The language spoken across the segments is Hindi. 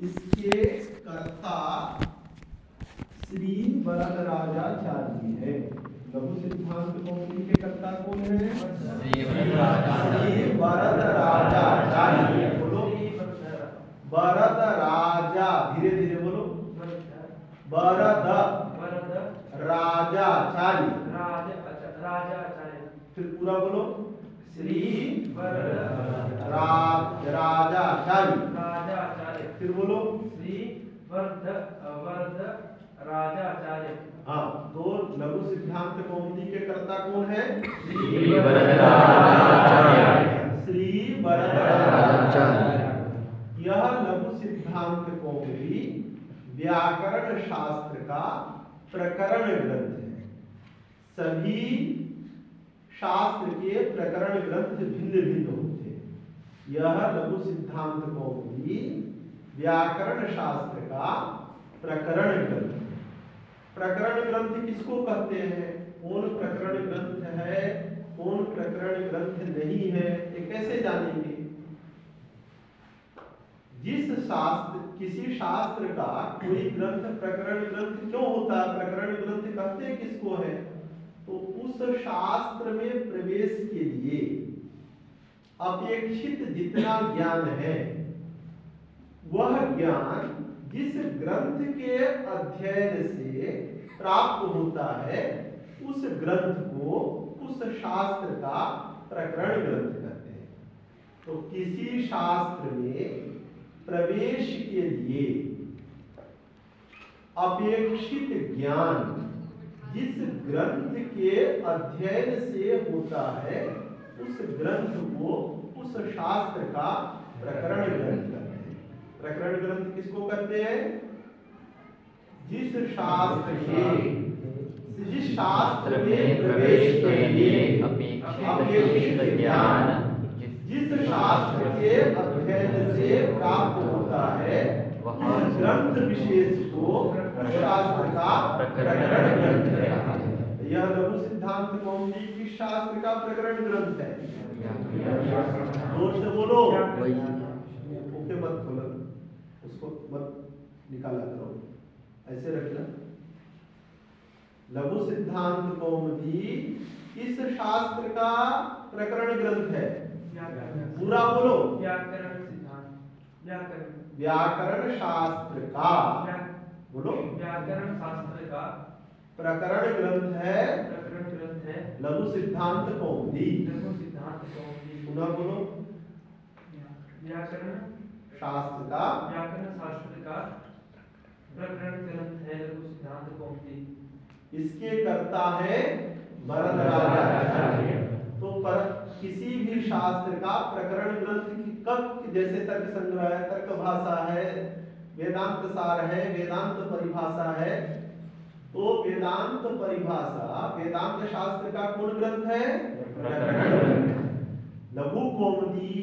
इसके कर्ता श्री वरदराजाचार्य है। लघु सिद्धांत कौमुदी के कर्ता कौन है? श्री वरदराजाचार्य। बोलो वरदराजा, धीरे धीरे बोलो। वरदराजाचार्य, फिर पूरा बोलो। श्री वरदराजाचार्य, फिर बोलो श्री वरदराजाचार्य। हाँ, तो लघु सिद्धांत कौमुदी के कर्ता कौन है? श्री वरदराजाचार्य। श्री वरदराजाचार्य। यह लघु सिद्धांत कौमुदी व्याकरण शास्त्र का प्रकरण ग्रंथ है। सभी शास्त्र के प्रकरण ग्रंथ भिन्न भिन्न होते हैं। यह लघु सिद्धांत कौमुदी व्याकरण शास्त्र का प्रकरण ग्रंथ है। प्रकरण ग्रंथ किसको कहते हैं? कौन प्रकरण ग्रंथ है, कौन प्रकरण ग्रंथ नहीं है, ये कैसे जानेंगे? जिस शास्त्र, किसी शास्त्र का कोई ग्रंथ प्रकरण ग्रंथ क्यों होता है? प्रकरण ग्रंथ कहते हैं किसको है? तो उस शास्त्र में प्रवेश के लिए अपेक्षित जितना ज्ञान है, वह ज्ञान जिस ग्रंथ के अध्ययन से प्राप्त होता है, उस ग्रंथ को, उस शास्त्र का प्रकरण ग्रंथ कहते हैं। तो किसी शास्त्र में प्रवेश के लिए अपेक्षित ज्ञान जिस ग्रंथ के अध्ययन से होता है, उस ग्रंथ को, उस शास्त्र का प्रकरण ग्रंथ कहते हैं। प्रकरण ग्रंथ किसको कहते हैं? जिस शास्त्र में प्रवेश के लिए अपेक्षित ज्ञान जिस शास्त्र के अध्ययन से प्राप्त होता है, उस ग्रंथ विशेष को शास्त्र का प्रकरण ग्रंथ है। यह लघु सिद्धांत कौमुदी किस शास्त्र का प्रकरण ग्रंथ है? जोर से बोलो। ओके मत बोलो, उसको मत निकाला करो, ऐसे रखना। लघु सिद्धांत कौमुदी किस शास्त्र का प्रकरण ग्रंथ है? पूरा बोलो। व्याकरण सिद्धांत, व्याकरण शास्त्र का, बोलो। व्याकरण शास्त्र का प्रकरण ग्रंथ है, प्रकरण ग्रंथ है लघु सिद्धांत कौमुदी। लघु सिद्धांत कौमुदी। पुनः बोलो। व्याकरण शास्त्र का, व्याकरण शास्त्र का प्रकरण ग्रंथ है लघु सिद्धांत कौमुदी। इसके कर्ता है वरदराजाचार्य। तो पर किसी भी शास्त्र का प्रकरण ग्रंथ की कब, जैसे तर्क संग्रह है, तर्क भाषा है, वेदांत सार है, वेदांत परिभाषा है, तो वेदांत परिभाषा वेदांत शास्त्र का कौन ग्रंथ है? प्रकरण ग्रंथ। लघु कौमुदी,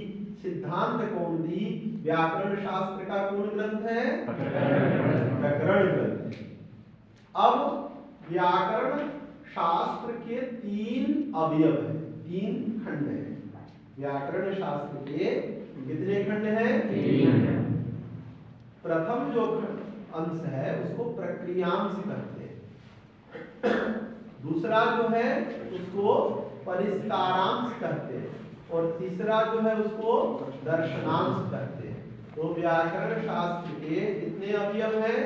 सिद्धांत कौमुदी व्याकरण शास्त्र का कौन ग्रंथ है? प्रकरण ग्रंथ। अब व्याकरण शास्त्र के तीन अवयव है, तीन खंड है। व्याकरण शास्त्र के कितने खंड हैं? तीन। प्रथम जो अंश है उसको प्रक्रियांश कहते हैं। दूसरा जो है उसको परिष्कारांश कहते हैं, और तीसरा जो है उसको दर्शनांश कहते हैं। तो व्याकरण शास्त्र के कितने अवयव हैं?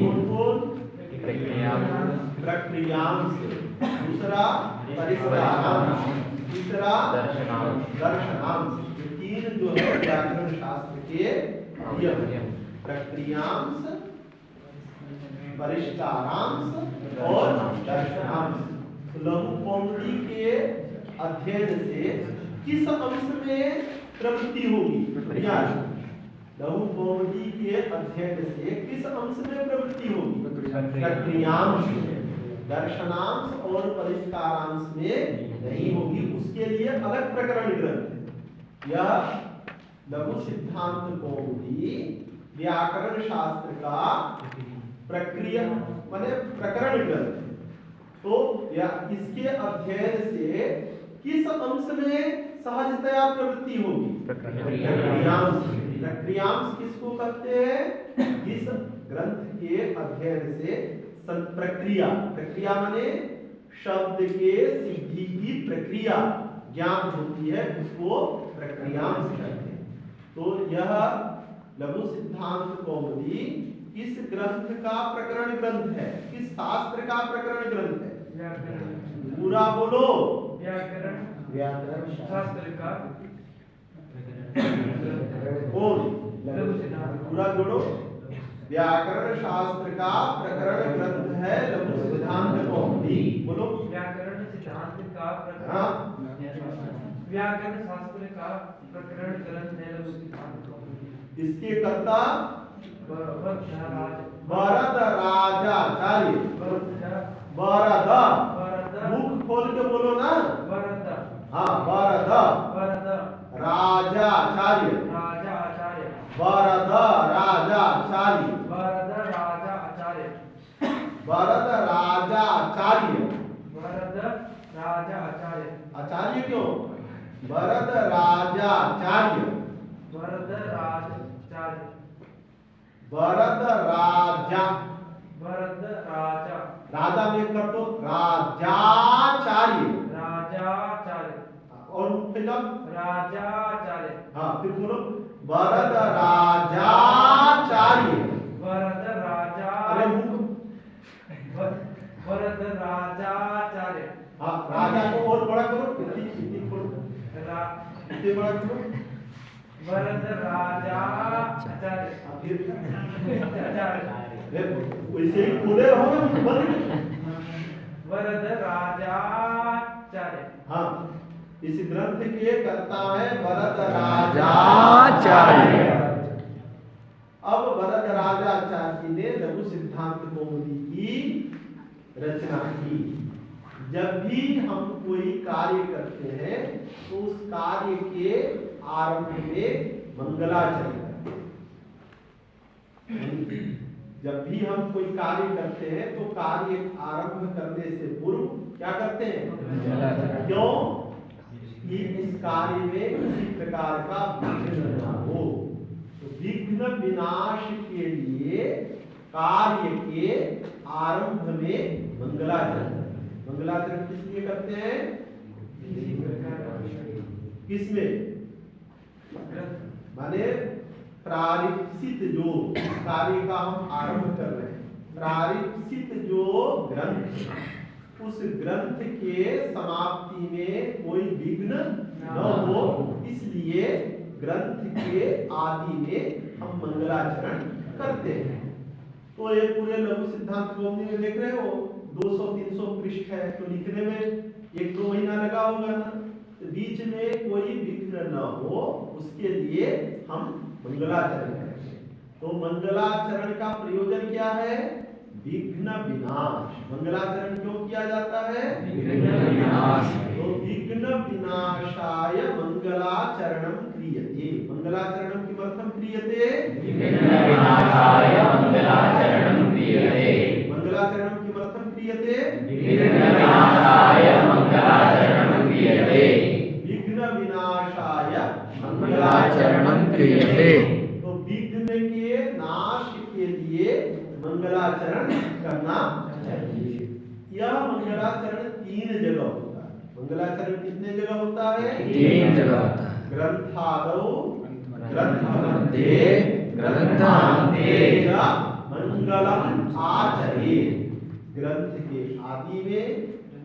कौन-कौन? प्रक्रियांश, दूसरा परिष्कारांश, तीसरा दर्शनांश। ये तीन जो है व्याकरण शास्त्र के अवयव हैं। प्रक्रियांश, परिष्कारांश और दर्शनांश। लघु कौमुदी के अध्ययन से किस अंश में प्रवृत्ति होगी? लघु कौमुदी के अध्ययन से किस अंश में प्रवृत्ति होगी? प्रक्रियांश। दर्शनांश और परिष्कारांश में नहीं होगी, उसके लिए अलग प्रकरण ग्रंथ है। यह लघु सिद्धांत कौमुदी व्याकरण शास्त्र का प्रक्रिया माने प्रकरण ग्रंथ है। तो या इसके अध्ययन से किस अंश में सहजतया प्रवृत्ति होगी? प्रक्रियांश। प्रक्रियांश किसको कहते हैं? इस ग्रंथ के अध्ययन से प्रक्रिया, प्रक्रिया माने शब्द के सिद्धि की प्रक्रिया ज्ञान होती है, उसको प्रक्रियांश कहते हैं। तो यह लघु सिद्धांत कौमुदी किस ग्रंथ का प्रकरण ग्रंथ है? किस शास्त्र का प्रकरण ग्रंथ है? व्याकरण। पूरा बोलो। व्याकरण व्याकरण शास्त्र का बोल। लघु सिद्धांत। पूरा जोड़ो। व्याकरण शास्त्र का प्रकरण ग्रंथ है लघु सिद्धांत कौमुदी। बोलो। व्याकरण सिद्धांत का प्रकरण। हाँ। व्याकरण शास्त्र का प्रकरण ग्रंथ है लघु सिद्धांत कौमुदी। इसके कर्ता वरदराज। वरदराजाचार्य। वरद। मुख खोल के बोलो ना। वरद। हाँ, वरद राजाचार्य। राजाचार्य। वरद राजाचार्य। वरद राजाचार्य। वरद राजाचार्य। वरद राजाचार्य। आचार्य क्यों? वरद राजाचार्य। वरद राजाचार्य। वरद राजा। वरद राजा। राजा में कर दो राजाचार्य। राजाचार्य। और फिर राजाचार्य। हाँ, फिर बोलो वरद राजाचार्य। वरद राजा। अरे मुख। वरद राजाचार्य। हाँ, राजा को और बड़ा करो। कितनी करो? कितने बड़ा करो? वरद राजाचार्य। फिर आचार्य। वैसे ही खोले रहो ना, मुख बंद। वरद राजाचार्य। हाँ, इस ग्रंथ के कर्ता है वरद राजाचार्य। अब वरद राजाचार्य ने लघु सिद्धांत कौमुदी की रचना की। जब भी हम कोई कार्य करते हैं तो उस कार्य के आरंभ में मंगलाचरण करते हैं। जब भी हम कोई कार्य करते हैं तो कार्य आरंभ करने से पूर्व क्या करते हैं? क्यों? कि इस कार्य में किसी प्रकार का विघ्न न हो। तो विघ्न विनाश के लिए कार्य के आरंभ में मंगलाचरण। मंगलाचरण किस लिए करते हैं? किसमें? माने प्रारिप्सित जो कार्य का हम आरंभ कर रहे हैं, प्रारिप्सित जो ग्रंथ, उस ग्रंथ के समाप्ति में कोई विघ्न न हो, इसलिए ग्रंथ के आदि में हम मंगलाचरण करते हैं। तो ये पूरे लघु सिद्धांत कौमुदी में देख रहे हो 200-300 पृष्ठ है, तो लिखने में 1-2 महीना लगा होगा ना। तो बीच में कोई विघ्न न हो उसके लिए हम मंगलाचरण करते हैं। तो मंगलाचरण का प्रयोजन क्या है? विघ्न विनाश। मंगलाचरण क्यों किया जाता है? विघ्न विनाश। तो विघ्न विनाशाय मंगलाचरणम क्रियते। मंगलाचरणम किमर्थम क्रियते? विघ्न विनाशाय मंगलाचरणं क्रियते। मंगलाचरणम किमर्थम क्रियते? विघ्न विनाशाय मंगलाचरणं क्रियते। विघ्न विनाशाय मंगलाचरणं क्रियते। तो विघ्न के नाश के लिए मंगलाचरण करना चाहिए। यह मंगलाचरण 3 जगह होता है। मंगलाचरण कितने जगह होता है? 3 जगह होता है। ग्रंथादौ, ग्रंथमध्ये, ग्रंथान्ते च मंगलम आचरेत्। ग्रंथ के आदि में,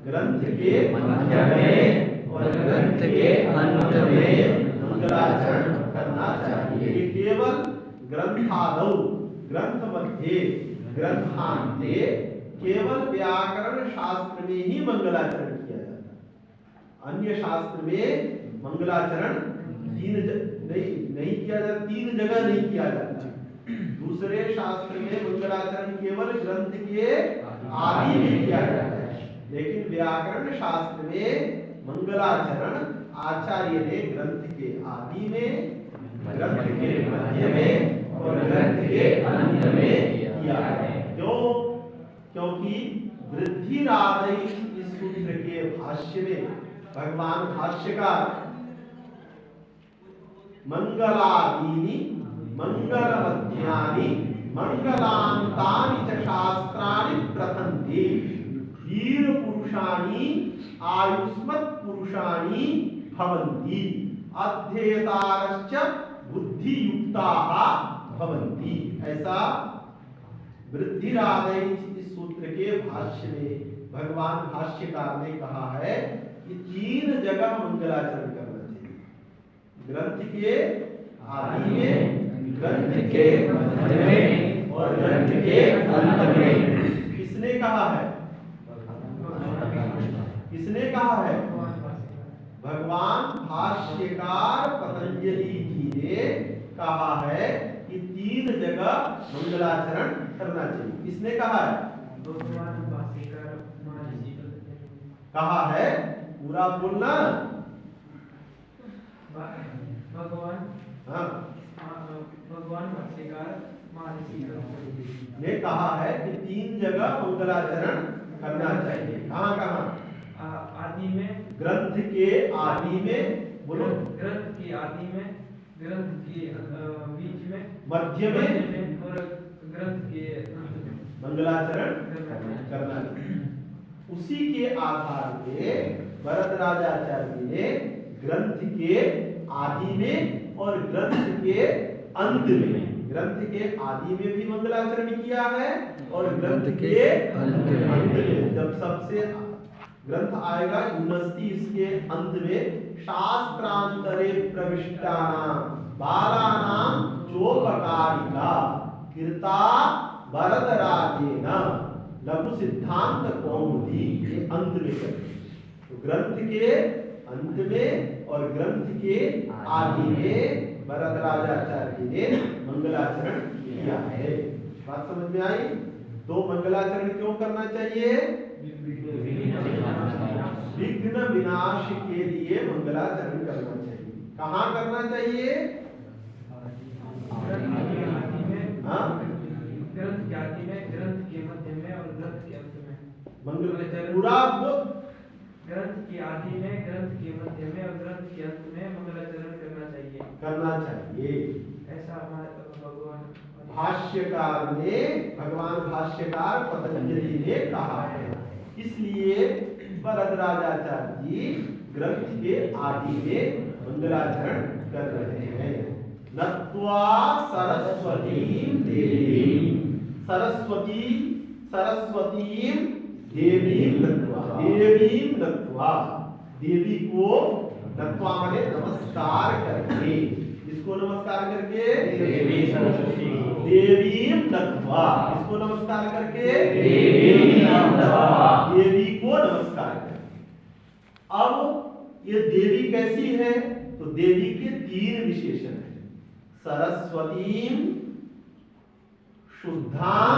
ग्रंथ के मध्य में और ग्रंथ के अंत में मंगलाचरण करना चाहिए। ये केवल ग्रंथादौ, ग्रंथ मध्य, ग्रंथान्ते, केवल व्याकरण शास्त्र में ही मंगलाचरण किया जाता है। अन्य शास्त्र में मंगलाचरण नहीं किया जाता, 3 जगह नहीं किया जाता। दूसरे शास्त्र में मंगलाचरण केवल ग्रंथ के आदि में किया जाता है, लेकिन व्याकरण शास्त्र में मंगलाचरण आचार्य ने ग्रंथ के आदि में, ग्रंथ के मध्य में और ग्रंथ के अंत में किया है। क्यों? क्योंकि वृद्धिरादि इस सूत्र के भाष्य में भगवान भाष्यकार मंगलादीनि मंगलमध्यानि मंगलांतानि च शास्त्राणि प्रथन्ति वीर पुरुषाणि आयुष्मत् पुरुषाणि भवन्ति अध्येतारश्च बुद्धियुक्ताः भवन्ति। ऐसा वृद्धिरादय इस सूत्र के भाष्य में भगवान भाष्यकार ने कहा है कि 3 जगह मंगलाचरण करना चाहिए। ग्रंथ के आदि में, ग्रंथ के मध्य में और ग्रंथ के अंत में। किसने कहा है? किसने कहा है? भगवान भाष्यकार पतंजलि जी ने कहा है कि 3 जगह मंगलाचरण करना चाहिए। किसने कहा है? भगवान भाष्यकार महर्षि कहा है, पूरा बोलना। भगवान हाँ, भगवान भाष्यकार महर्षि ने कहा है कि 3 जगह मंगलाचरण करना चाहिए। कहाँ कहाँ? आदि में, ग्रंथ के आदि में, बोलो। ग्रंथ के आदि में, ग्रंथ के बीच में, मध्य में और ग्रंथ के अंत में मंगलाचरण करना चाहिए। उसी के आधार पे वरदराजाचार्य जी ने ग्रंथ के आदि में और ग्रंथ के अंत में, ग्रंथ के आदि में भी मंगलाचरण किया है और ग्रंथ के अंत में। जब सबसे ग्रंथ आएगा यूनिवर्सिटी, इसके अंत में शास्त्रांतरे प्रविष्टानां बालानां चोपकारिका कृता वरदराजेन लघु सिद्धांत कौमुदी, ये अंत में करें। तो ग्रंथ के अंत में और ग्रंथ के आदि में वरदराजाचार्य जी ने मंगलाचरण किया है। बात समझ में आई? तो मंगलाचरण क्यों करना चाहिए? विघ्न विनाश के लिए मंगलाचरण करना चाहिए। कहाँ करना चाहिए? हाँ? ग्रंथ के आदि में, ग्रंथ के मध्य में और ग्रंथ के अंत में मंगलाचरण पूरा ग्रंथ के आदि में, ग्रंथ के मध्य में और ग्रंथ के अंत में मंगलाचरण करना चाहिए। करना चाहिए। ऐसा हमारे भगवान भाष्यकार ने, भगवान भाष्यकार पतंजलि ने कहा है। इसलिए वरदराजाचार्य जी ग्रंथ के आदि में मंगलाचरण कर रहे हैं। नत्वा सरस्वतीं देवीं, सरस्वती सरस्वतीं देवीं नत्वा, देवीं नत्वा, देवी को नत्वा माने नमस्कार करके। इसको नमस्कार करके देवी सरस्वती, देवी नत्वा, इसको नमस्कार करके देवी नत्वा, देवी को नमस्कार करके। अब ये देवी कैसी है? तो देवी के 3 विशेषण हैं। सरस्वतीं, शुद्धां,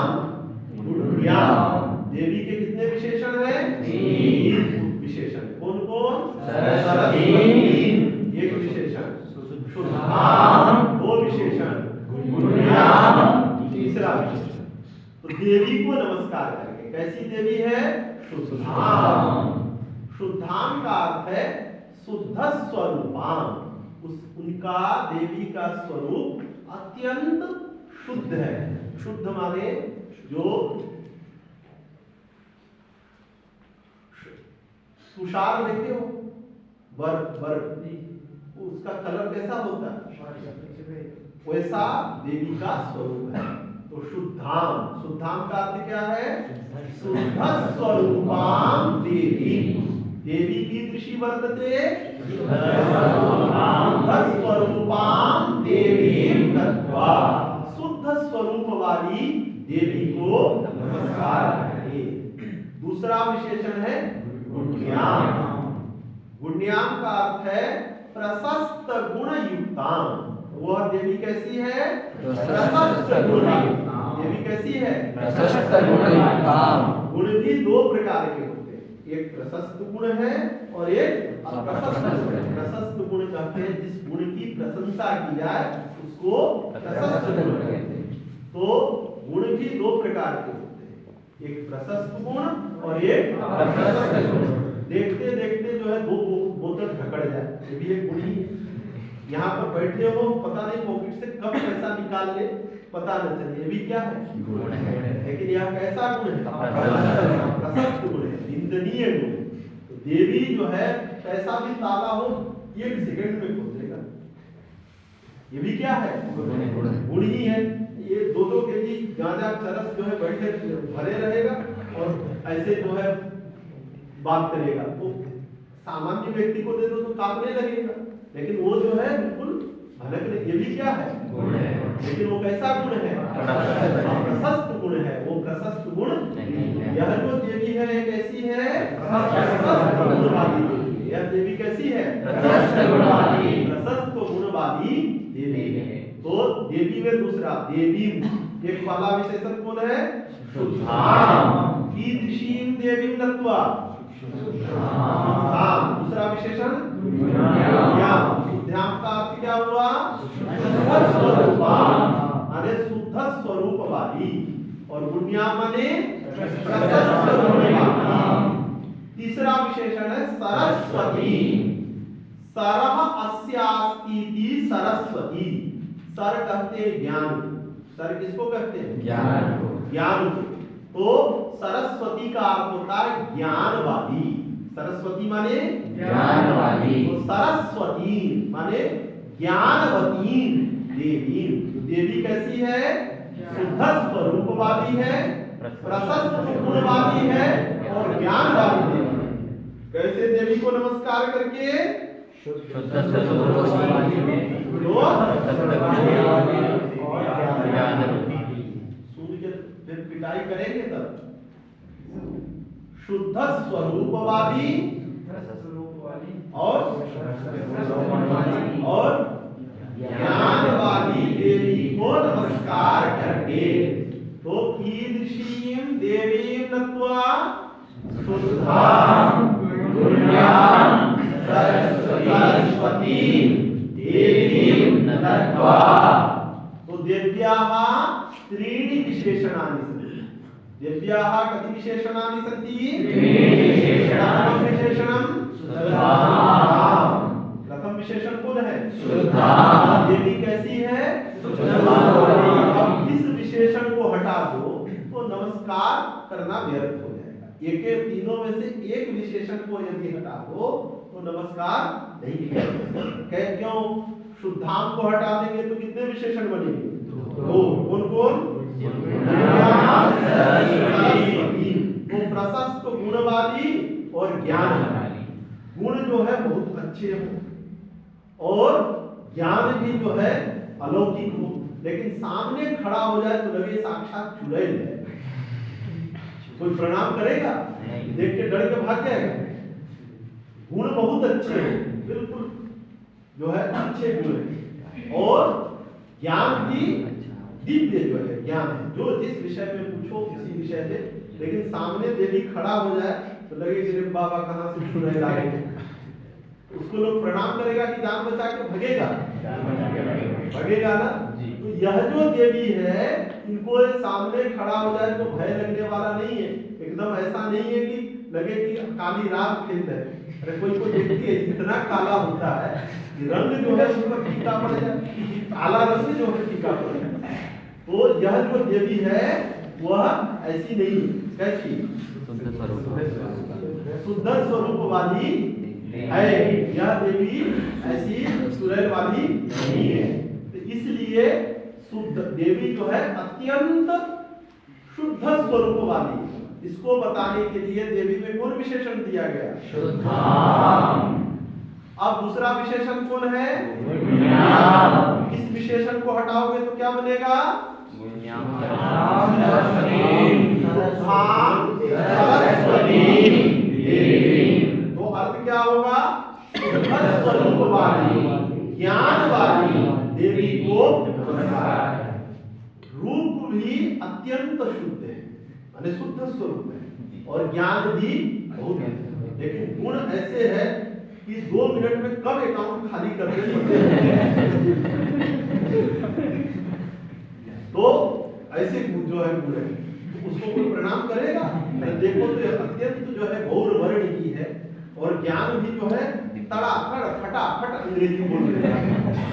गुण्यां। देवी के कितने विशेषण हैं? 3 विशेषण। कौन कौन? सरस्वती, एक विशेषण, शुद्धां 2 विशेषण, गुण्यां तीसरा विशेषण। तो देवी को नमस्कार करके। कैसी देवी है? शुद्धां। शुद्धां का अर्थ है शुद्ध स्वरूपां। उनका, देवी का स्वरूप अत्यंत शुद्ध है। शुद्ध माने जो तुषार देखे हो, बर्फ, उसका कलर कैसा होता है? वैसा देवी का स्वरूप है। तो शुद्धां, शुद्धां का अर्थ क्या है? शुद्ध स्वरूपां देवी। देवी कीदृशी वर्तते? शुद्ध स्वरूपां देवीं नत्वा, शुद्ध स्वरूप वाली देवी को नमस्कार करें। दूसरा विशेषण है गुण्यां। गुण्यां का अर्थ है प्रशस्त गुण युक्तां। वह देवी कैसी है? प्रशस्त गुण युक्तां। देवी कैसी है? प्रशस्त गुण युक्तां। गुण भी 2 प्रकार के होते हैं, एक प्रशस्त गुण है और एक अप्रशस्त गुण है। प्रशस्त गुण कहते हैं जिस गुण की प्रशंसा की जाए उसको प्रशस्त गुण कहते हैं। तो गुण भी 2 प्रकार के होते हैं, एक प्रशस्त गुण और एक अप्रशस्त गुण। देखते देखते जो है 2 बोतल ढकड़ जाए, ये भी एक गुण ही है। यहाँ पर बैठे हो, पता नहीं पॉकेट से कब पैसा निकाल ले पता न चले, ये भी क्या है? गुण है। लेकिन यह कैसा गुण है? प्रशस्त। प्रशस्त गुण है, निंदनीय गुण है। तो देवी जो है पैसा भी ताला हो 1 सेकंड में खोल देगा, ये भी क्या है? गुण ही है। ये 2-2 केजी गांजा चरस जो है बैठे भरे रहेगा और ऐसे जो है बात करेगा, तो सामान्य व्यक्ति को दे दो तो कांपने लगेगा, लेकिन वो जो है बिल्कुल भनक नहीं, ये भी क्या है? गुण है। लेकिन वो कैसा गुण है? प्रशस्त गुण है, वो प्रशस्त गुण नहीं है। यह जो देवी है कैसी है? प्रशस्त गुणवादी देवी। यह देवी कैसी है? प्रशस्त गुणवादी। प्रशस्त गुणवादी देवी है। तो देवी में दूसरा देवी, एक पहला विशेषण कौन है? शुद्धाम। कीदृशीं देवीं नत्वा शुद्धाम। दूसरा विशेषण गुण्याम। शुद्धाम का अर्थ क्या हुआ? शुद्ध स्वरूपाम, माने शुद्ध स्वरूप वाली, और गुण्याम माने प्रशस्त गुणवाली। तीसरा विशेषण है सरस्वती। सरह अस्यास्तीति सरस्वती। सर कहते हैं ज्ञान, सर किसको कहते हैं? ज्ञान को। ज्ञान को। तो सरस्वती का अर्थ होता है ज्ञान वाली। सरस्वती माने ज्ञान वाली। तो सरस्वती माने ज्ञानवती देवी। देवी कैसी है? शुद्ध स्वरूप वाली है, प्रशस्त गुण वाली है और ज्ञान वाली देवी। कैसे देवी को नमस्कार करके? शुद्ध स्वरूप वाली है, प्रशस्त गुण वाली और ज्ञान रूपी। सूर्य के फिर पिटाई करेंगे तब। शुद्ध स्वरूप वाली और ज्ञान वाली देवी को नमस्कार करके। तो कीदृशीं देवीं नत्वा शुद्धां गुण्यां सरस्वतीं देवीं नत्वा। तो देव्याः त्रीणि विशेषणानि सन्ति। देव्याः कति विशेषणानि सन्ति? त्रीणि विशेषणानि। विशेषणं शुद्धां। प्रथम विशेषण कौन है? शुद्धां। देवी कैसी है? अब इस विशेषण को हटा दो तो नमस्कार करना व्यर्थ हो जाएगा। एक तीनों में से एक विशेषण को यदि हटा दो तो नमस्कार नहीं किया जा सकता। क्यों? शुद्धाम को हटा देंगे तो कितने विशेषण बनेंगे? 2। कौन कौन? सरस्वती। तो प्रशस्त गुण वाली और ज्ञान वाली। गुण जो है बहुत अच्छे हो और ज्ञान भी जो है अलौकिक हो, लेकिन सामने खड़ा हो जाए तो लगे साक्षात चुड़ैल है। कोई प्रणाम करेगा? देख के डर के भाग जाएगा। गुण बहुत अच्छे हैं, बिल्कुल जो है अच्छे गुण है, और ज्ञान भी दिव्य जो है ज्ञान है। जो जिस विषय में पूछो किसी विषय से, लेकिन सामने देवी खड़ा हो जाए तो लगे कि बाबा कहाँ से चुड़ैल आ गए। उसको लोग प्रणाम करेगा कि जान बचा के भगेगा? भगेगा ना। तो यह जो देवी है, इनको सामने खड़ा हो जाए तो भय लगने वाला नहीं है। एकदम ऐसा नहीं है कि लगे कि काली रात खेल है। अरे कोई देखती है इतना काला होता है कि रंग जो है उस पर फीका पड़ जाए, काला रंग जो है फीका पड़ जाए। तो यह जो देवी है वह ऐसी नहीं है। कैसी? शुद्ध स्वरूप वाली है। यह देवी ऐसी चुड़ैल वाली नहीं है। तो इसलिए शुद्ध देवी जो है अत्यंत शुद्ध स्वरूप वाली। इसको बताने के लिए देवी में कौन विशेषण दिया गया? शुद्धाम। अब दूसरा विशेषण कौन है? गुण्याम। इस विशेषण को हटाओगे तो क्या बनेगा? तो अर्थ क्या होगा? शुद्ध स्वरूप वाली ज्ञान वाली देवी को नमस्कार। रूप भी अत्यंत शुद्ध है, माने शुद्ध स्वरूप है, और ज्ञान भी बहुत है। लेकिन गुण ऐसे है कि 2 मिनट में कब अकाउंट खाली करते तो ऐसे जो है गुण है, उसको कोई प्रणाम करेगा? देखो तो अत्यंत जो है गौर वर्ण की है और ज्ञान भी जो है तड़ातड़ फटाफट अंग्रेजी बोल रहे हैं,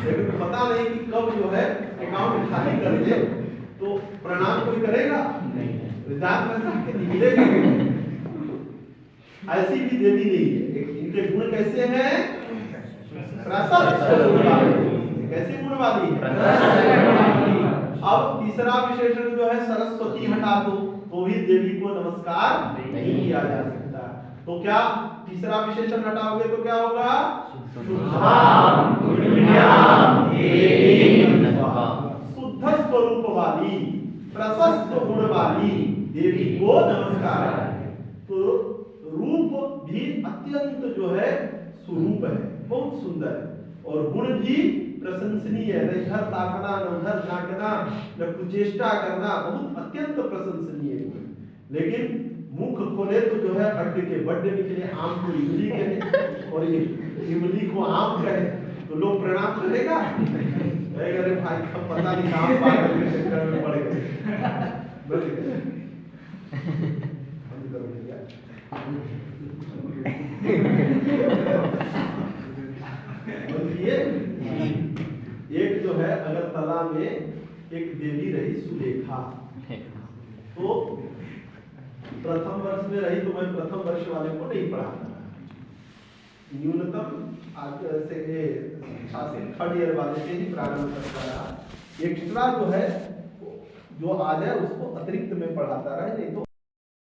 लेकिन पता नहीं कि कब जो है अकाउंट खाली कर दे तो प्रणाम कोई करेगा मिलेगा। ऐसी भी देवी नहीं है। इनके गुण कैसे हैं? प्रशस्त गुण वाली। कैसे गुण वाली है? अब तीसरा विशेषण जो है सरस्वती हटा दो तो भी देवी को नमस्कार नहीं किया जा सकता। तो क्या तीसरा विशेषण हटाओगे तो क्या होगा? शुद्ध स्वरूप वाली प्रशस्त गुण वाली देवी को नमस्कार है। तो रूप भी अत्यंत जो है स्वरूप है, बहुत सुंदर है और गुण भी प्रशंसनीय है। न इधर ताकना न उधर झांकना न कुचेष्टा करना, बहुत अत्यंत प्रशंसनीय है। लेकिन मुख खोले तो जो है अड्ड के बड्डे निकले, आम को इमली कहे और ये इमली को आम कहे तो लोग प्रणाम करेगा? अरे भाई का पता नहीं आम पागल के चक्कर में पड़ गए। एक जो है अगरतला में एक देवी रही सुलेखा, तो प्रथम वर्ष में रही तो मैं प्रथम वर्ष वाले को नहीं पढ़ाता, न्यूनतम थर्ड ईयर वाले से ही प्रारंभ करता रहा। एक्स्ट्रा जो है जो आ जाए उसको अतिरिक्त में पढ़ाता रहे, नहीं तो